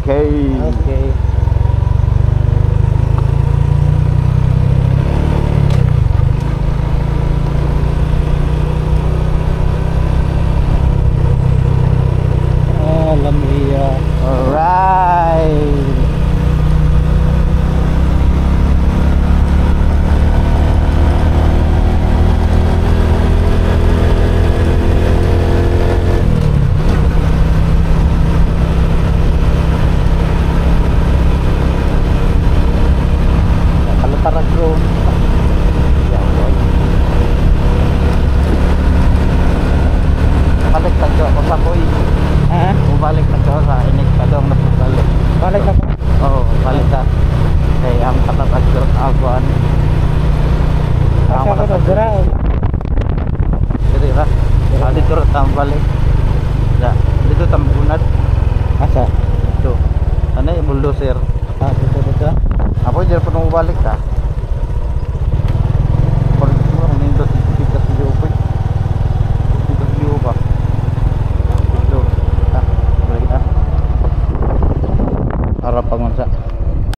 Okay. Okay. Lamia. Alright. Kalataran drone. Balik tayo ako sa boy. Ha? Balik tayo sa inig ka daw na balik. Balik na po. Oo, balik ka. Kaya ang katatag drone aguan. Asa ko na dira. Diri ra. Dito ra tam balik. Ya, dito tam bunad. Asa? Ito. Ano yung bulldozer? Ah, dito. Ako dyan po nung balik ka. Balik mo, nindot tigas video ko. Tigas video pa. Ito. Balik na. Harap pangon sa.